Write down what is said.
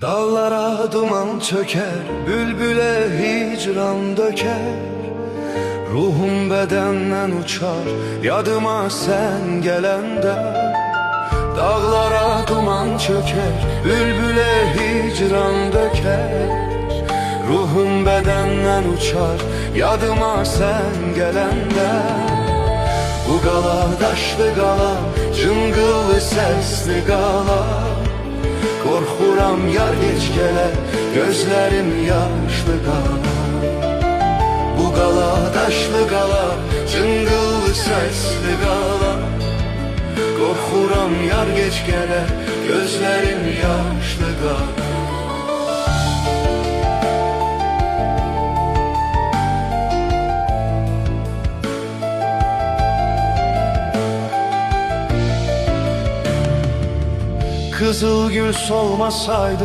Dağlara duman çöker, bülbüle hicran döker. Ruhum bedenden uçar, yadıma sen gelende. Dağlara duman çöker, bülbüle hicran döker. Ruhum bedenden uçar, yadıma sen gelende. Bu gala daşlı gala, cıngıllı sesli gala. Korxuram yar geç gələ, gözlərim yaşlı qala. Bu qala daşlı qala, cıngıllı səsli qala. Korxuram yar geç gələ, gözlərim yaşlı qala. Kızıl gül solmasaydı